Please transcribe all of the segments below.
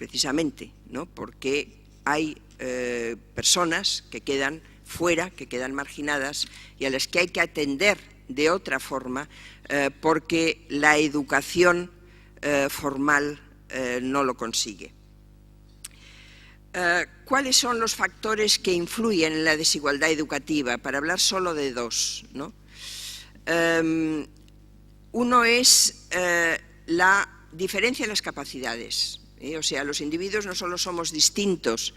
precisamente, ¿no? Porque hay personas que quedan fuera, que quedan marginadas y a las que hay que atender de otra forma porque la educación formal no lo consigue. ¿Cuáles son los factores que influyen en la desigualdad educativa? Para hablar solo de dos, ¿no? Uno es la diferencia en las capacidades, o sea, los individuos no solo somos distintos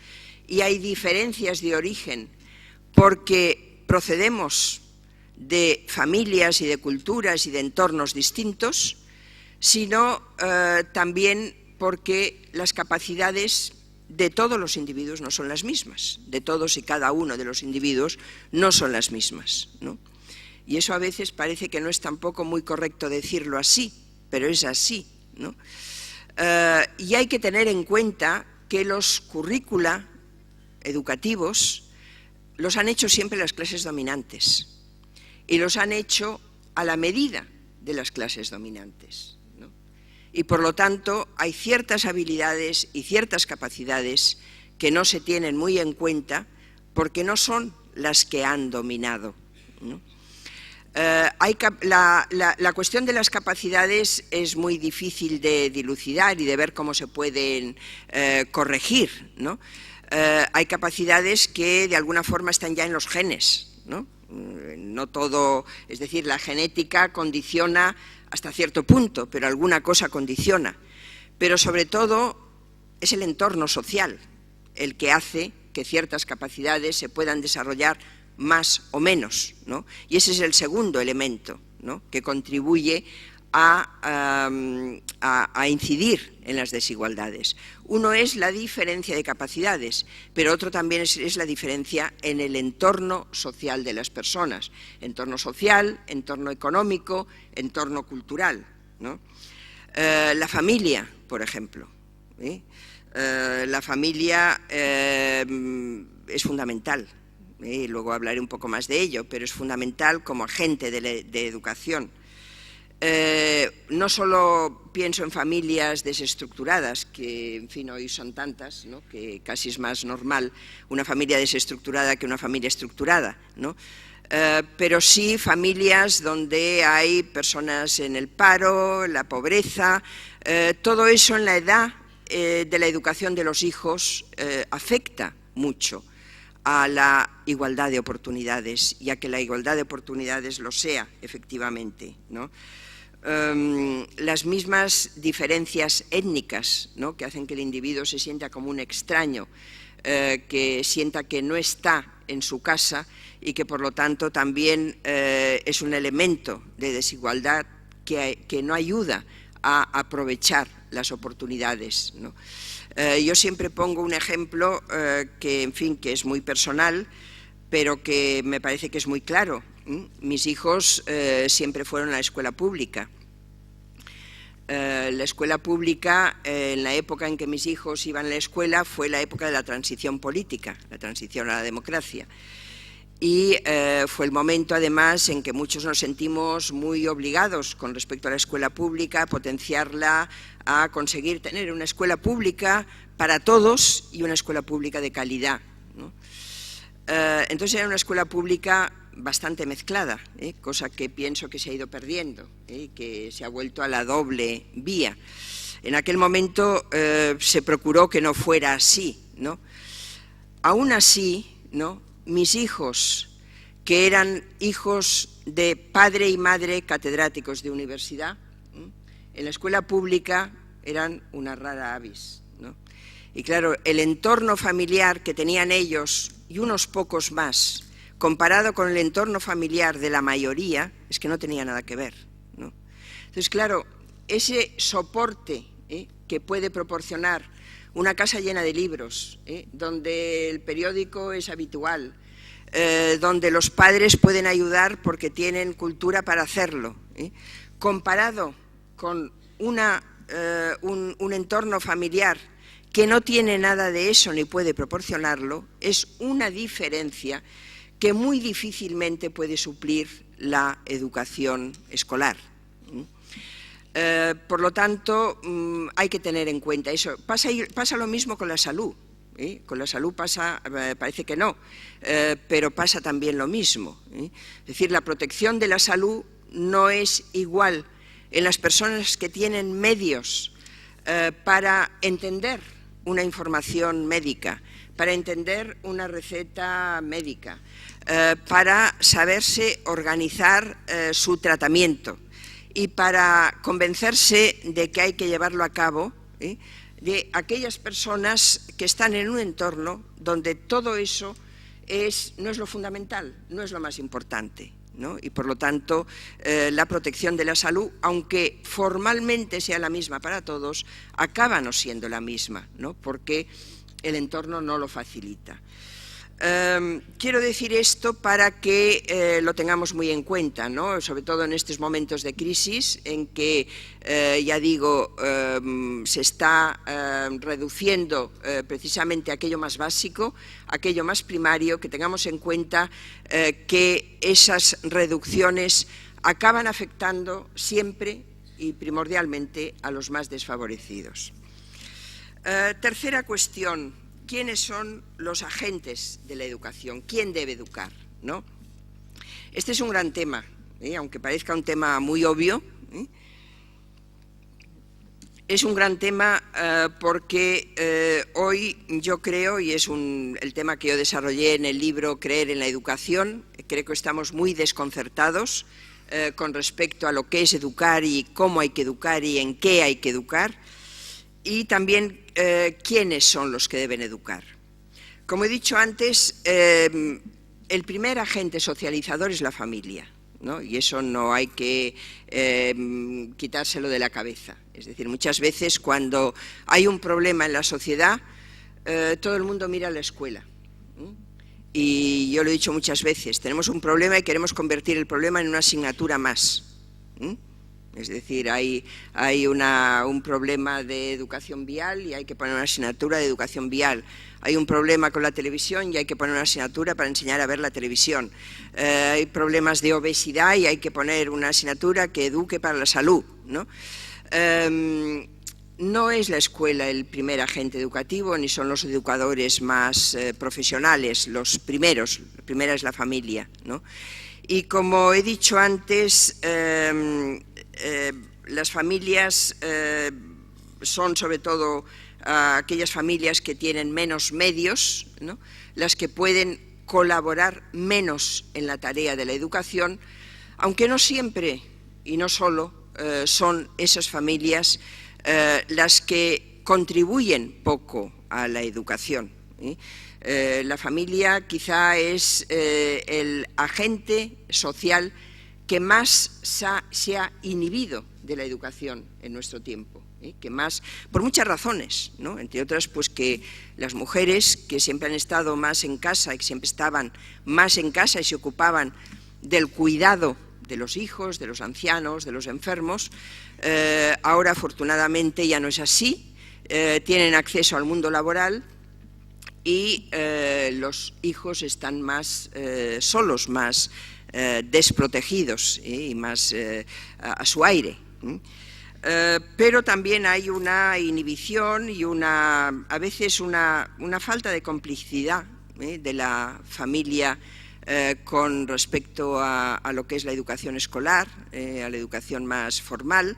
y hay diferencias de origen porque procedemos de familias y de culturas y de entornos distintos, sino también porque las capacidades de todos los individuos no son las mismas, de todos y cada uno de los individuos no son las mismas, ¿no? Y eso a veces parece que no es tampoco muy correcto decirlo así, pero es así, ¿no? Y hay que tener en cuenta que los currícula educativos los han hecho siempre las clases dominantes y los han hecho a la medida de las clases dominantes, ¿no? Y por lo tanto hay ciertas habilidades y ciertas capacidades que no se tienen muy en cuenta porque no son las que han dominado, ¿no? La cuestión de las capacidades es muy difícil de dilucidar y de ver cómo se pueden corregir, ¿no? Hay capacidades que de alguna forma están ya en los genes, ¿no? No todo, es decir, la genética condiciona hasta cierto punto, pero alguna cosa condiciona. Pero sobre todo es el entorno social el que hace que ciertas capacidades se puedan desarrollar más o menos, ¿no? Y ese es el segundo elemento, ¿no?, que contribuye a incidir en las desigualdades. Uno es la diferencia de capacidades, pero otro también es la diferencia en el entorno social de las personas, entorno social, entorno económico, entorno cultural, ¿no? La familia, por ejemplo, ¿sí? La familia es fundamental. Luego hablaré un poco más de ello, pero es fundamental como agente de educación. No solo pienso en familias desestructuradas, que en fin hoy son tantas, ¿no?, que casi es más normal una familia desestructurada que una familia estructurada, ¿no? Pero sí familias donde hay personas en el paro, la pobreza, todo eso en la edad de la educación de los hijos afecta mucho a la igualdad de oportunidades y a que la igualdad de oportunidades lo sea efectivamente, ¿no? Las mismas diferencias étnicas, ¿no?, que hacen que el individuo se sienta como un extraño, que sienta que no está en su casa y que por lo tanto también es un elemento de desigualdad que no ayuda a aprovechar las oportunidades, ¿no? Yo siempre pongo un ejemplo que, en fin, que es muy personal, pero que me parece que es muy claro. Mis hijos siempre fueron a la escuela pública. La escuela pública, en la época en que mis hijos iban a la escuela, fue la época de la transición política, la transición a la democracia. Y fue el momento, además, en que muchos nos sentimos muy obligados con respecto a la escuela pública, a potenciarla, a conseguir tener una escuela pública para todos y una escuela pública de calidad, ¿no? Entonces era una escuela pública bastante mezclada, cosa que pienso que se ha ido perdiendo, que se ha vuelto a la doble vía. En aquel momento se procuró que no fuera así, ¿no? Aún así, ¿no?, mis hijos, que eran hijos de padre y madre catedráticos de universidad, en la escuela pública eran una rara avis, ¿no? Y claro, el entorno familiar que tenían ellos y unos pocos más, comparado con el entorno familiar de la mayoría, es que no tenía nada que ver, ¿no? Entonces, claro, ese soporte que puede proporcionar una casa llena de libros, donde el periódico es habitual, donde los padres pueden ayudar porque tienen cultura para hacerlo, comparado con un entorno familiar que no tiene nada de eso ni puede proporcionarlo, es una diferencia que muy difícilmente puede suplir la educación escolar. Por lo tanto, hay que tener en cuenta eso. Pasa lo mismo con la salud. Con la salud pasa, parece que no, pero pasa también lo mismo. Es decir, la protección de la salud no es igual en las personas que tienen medios para entender una información médica, para entender una receta médica, para saberse organizar su tratamiento y para convencerse de que hay que llevarlo a cabo, de aquellas personas que están en un entorno donde todo eso no es lo fundamental, no es lo más importante, ¿no? Y por lo tanto la protección de la salud, aunque formalmente sea la misma para todos, acaba no siendo la misma, ¿no? Porque el entorno no lo facilita. Quiero decir esto para que lo tengamos muy en cuenta, ¿no? Sobre todo en estos momentos de crisis en que, ya digo, se está reduciendo precisamente aquello más básico, aquello más primario, que tengamos en cuenta que esas reducciones acaban afectando siempre y primordialmente a los más desfavorecidos. Tercera cuestión. ¿Quiénes son los agentes de la educación? ¿Quién debe educar, ¿no? Este es un gran tema, aunque parezca un tema muy obvio. Es un gran tema porque hoy yo creo, y es el tema que yo desarrollé en el libro Creer en la educación, creo que estamos muy desconcertados con respecto a lo que es educar y cómo hay que educar y en qué hay que educar. Y también quiénes son los que deben educar. Como he dicho antes, el primer agente socializador es la familia, ¿no? Y eso no hay que quitárselo de la cabeza. Es decir, muchas veces cuando hay un problema en la sociedad, todo el mundo mira a la escuela. Y yo lo he dicho muchas veces, tenemos un problema y queremos convertir el problema en una asignatura más. Es decir, hay un problema de educación vial y hay que poner una asignatura de educación vial. Hay un problema con la televisión y hay que poner una asignatura para enseñar a ver la televisión. Hay problemas de obesidad y hay que poner una asignatura que eduque para la salud, ¿no? No es la escuela el primer agente educativo, ni son los educadores más profesionales los primeros. La primera es la familia, ¿no? Y como he dicho antes, las familias son sobre todo aquellas familias que tienen menos medios, ¿no? Las que pueden colaborar menos en la tarea de la educación, aunque no siempre y no solo son esas familias las que contribuyen poco a la educación. La familia quizá es el agente social que más se ha inhibido de la educación en nuestro tiempo, que más, por muchas razones, ¿no? Entre otras, pues que las mujeres que siempre han estado más en casa y que siempre estaban más en casa y se ocupaban del cuidado de los hijos, de los ancianos, de los enfermos, ahora afortunadamente ya no es así, tienen acceso al mundo laboral y los hijos están más solos, más desprotegidos y más a su aire. Pero también hay una inhibición y a veces una falta de complicidad de la familia con respecto a lo que es la educación escolar, a la educación más formal,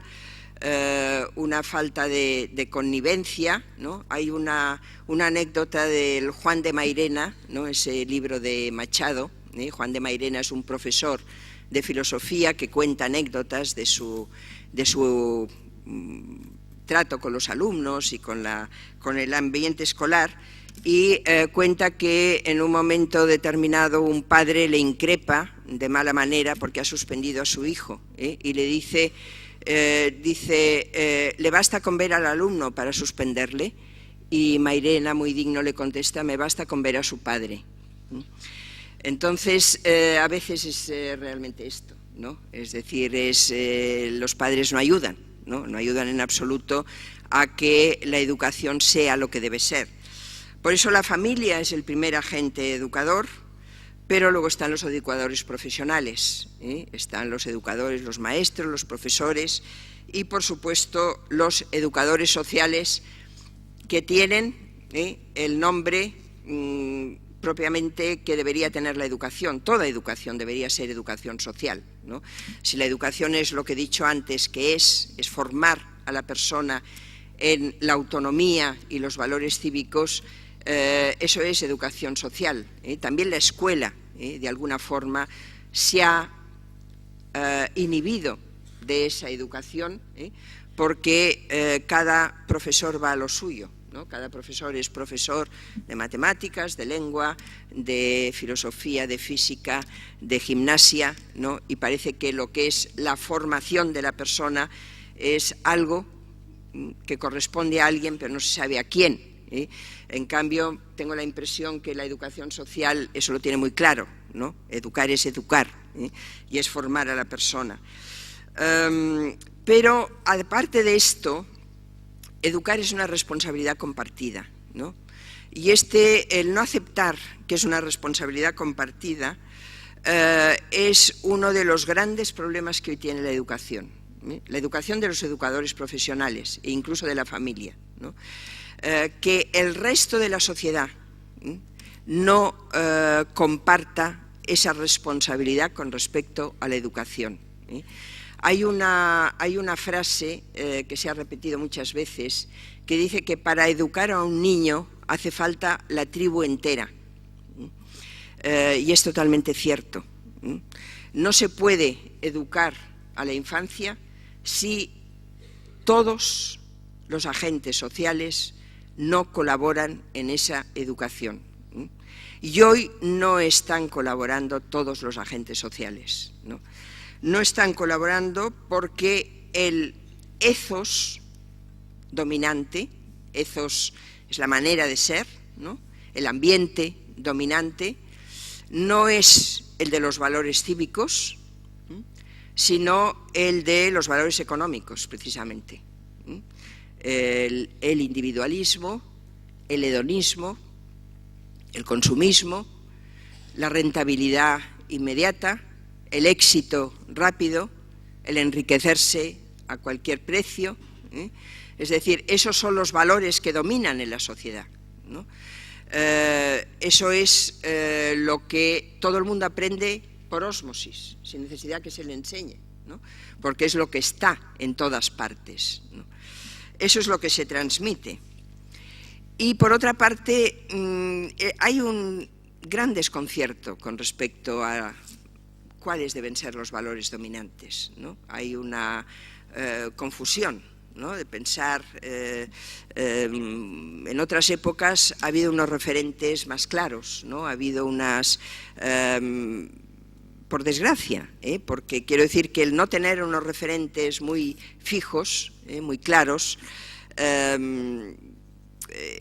una falta de connivencia, ¿no? Hay una anécdota del Juan de Mairena, ¿no? Ese libro de Machado. Juan de Mairena es un profesor de filosofía que cuenta anécdotas de su trato con los alumnos y con el ambiente escolar, y cuenta que en un momento determinado un padre le increpa de mala manera porque ha suspendido a su hijo, y le dice, ¿le basta con ver al alumno para suspenderle? Y Mairena, muy digno, le contesta, me basta con ver a su padre. Entonces, a veces es realmente esto, ¿no? Es decir, los padres no ayudan, ¿no? No ayudan en absoluto a que la educación sea lo que debe ser. Por eso la familia es el primer agente educador, pero luego están los educadores profesionales, están los educadores, los maestros, los profesores, y, por supuesto, los educadores sociales, que tienen el nombre propiamente que debería tener la educación. Toda educación debería ser educación social, ¿no? Si la educación es lo que he dicho antes, que es formar a la persona en la autonomía y los valores cívicos, eso es educación social. También la escuela, de alguna forma, se ha inhibido de esa educación, porque cada profesor va a lo suyo, ¿no? Cada profesor es profesor de matemáticas, de lengua, de filosofía, de física, de gimnasia, ¿no? Y parece que lo que es la formación de la persona es algo que corresponde a alguien, pero no se sabe a quién. En cambio, tengo la impresión que la educación social eso lo tiene muy claro, ¿no? Educar es educar, y es formar a la persona. Pero, aparte de esto, educar es una responsabilidad compartida, ¿no? Y el no aceptar que es una responsabilidad compartida es uno de los grandes problemas que hoy tiene la educación. La educación de los educadores profesionales e incluso de la familia, ¿no? Que el resto de la sociedad no comparta esa responsabilidad con respecto a la educación. Hay una frase que se ha repetido muchas veces que dice que para educar a un niño hace falta la tribu entera, y es totalmente cierto. No se puede educar a la infancia si todos los agentes sociales no colaboran en esa educación. Y hoy no están colaborando todos los agentes sociales, ¿no? No están colaborando porque el ethos dominante, ethos es la manera de ser, ¿no? El ambiente dominante no es el de los valores cívicos, sino el de los valores económicos, precisamente. El individualismo, el hedonismo, el consumismo, la rentabilidad inmediata, el éxito rápido, el enriquecerse a cualquier precio, es decir, esos son los valores que dominan en la sociedad, ¿no? Eso es lo que todo el mundo aprende por ósmosis, sin necesidad que se le enseñe, ¿no? Porque es lo que está en todas partes, ¿no? Eso es lo que se transmite. Y por otra parte, hay un gran desconcierto con respecto a cuáles deben ser los valores dominantes, ¿no? Hay una confusión, ¿no? De pensar, en otras épocas ha habido unos referentes más claros, ¿no? Ha habido unas, por desgracia, porque quiero decir que el no tener unos referentes muy fijos, muy claros,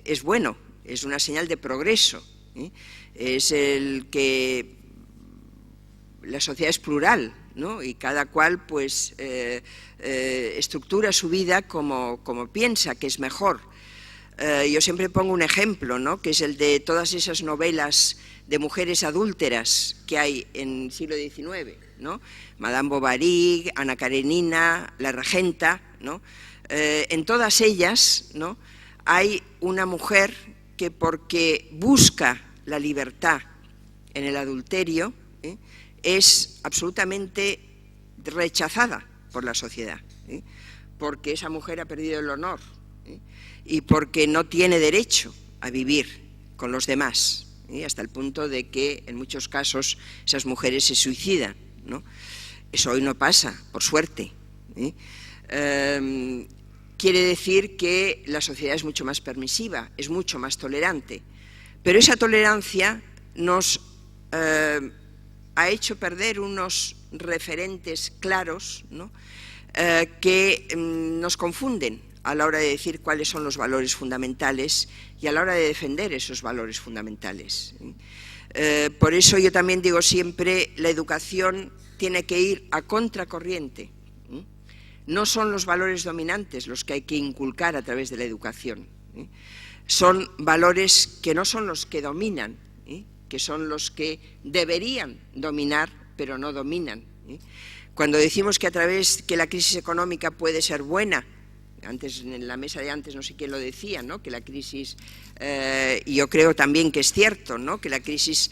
es bueno, es una señal de progreso, es el que la sociedad es plural, ¿no? Y cada cual pues estructura su vida como piensa que es mejor. Yo siempre pongo un ejemplo, ¿no? Que es el de todas esas novelas de mujeres adúlteras que hay en el siglo XIX, ¿no? Madame Bovary, Ana Karenina, La Regenta, ¿no? En todas ellas, ¿no? Hay una mujer que, porque busca la libertad en el adulterio, es absolutamente rechazada por la sociedad, porque esa mujer ha perdido el honor, y porque no tiene derecho a vivir con los demás, hasta el punto de que en muchos casos esas mujeres se suicidan, ¿no? Eso hoy no pasa, por suerte. Quiere decir que la sociedad es mucho más permisiva, es mucho más tolerante, pero esa tolerancia nos ha hecho perder unos referentes claros, ¿no? Que nos confunden a la hora de decir cuáles son los valores fundamentales y a la hora de defender esos valores fundamentales. Por eso yo también digo siempre, la educación tiene que ir a contracorriente. No son los valores dominantes los que hay que inculcar a través de la educación. Son valores que no son los que dominan, que son los que deberían dominar, pero no dominan. Cuando decimos que que la crisis económica puede ser buena, antes en la mesa de antes no sé quién lo decía, ¿no? Que la crisis, y yo creo también que es cierto, ¿no? Que la crisis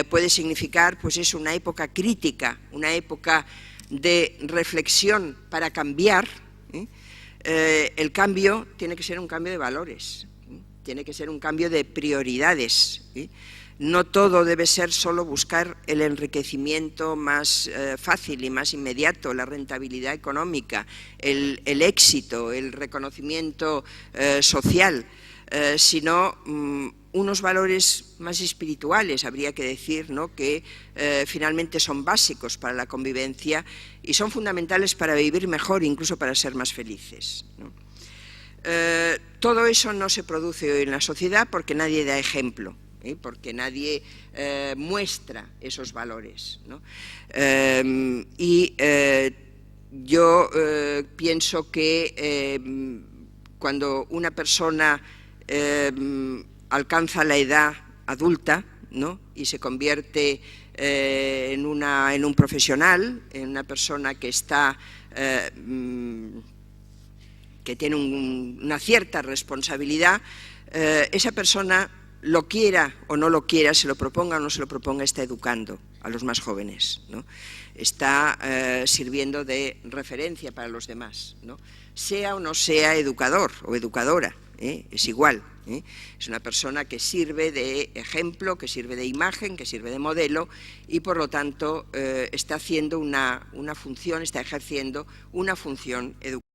puede significar pues es una época crítica, una época de reflexión para cambiar. El cambio tiene que ser un cambio de valores, tiene que ser un cambio de prioridades. No todo debe ser solo buscar el enriquecimiento más fácil y más inmediato, la rentabilidad económica, el éxito, el reconocimiento social, sino unos valores más espirituales, habría que decir, ¿no? Que finalmente son básicos para la convivencia y son fundamentales para vivir mejor, incluso para ser más felices, ¿no? Todo eso no se produce hoy en la sociedad porque nadie da ejemplo, porque nadie muestra esos valores, ¿no? Yo pienso que cuando una persona alcanza la edad adulta, ¿no? Y se convierte en un profesional, en una persona que está que tiene una cierta responsabilidad, esa persona, lo quiera o no lo quiera, se lo proponga o no se lo proponga, está educando a los más jóvenes, ¿no? Está sirviendo de referencia para los demás, ¿no? Sea o no sea educador o educadora, es igual, es una persona que sirve de ejemplo, que sirve de imagen, que sirve de modelo y por lo tanto está haciendo una función, está ejerciendo una función educativa.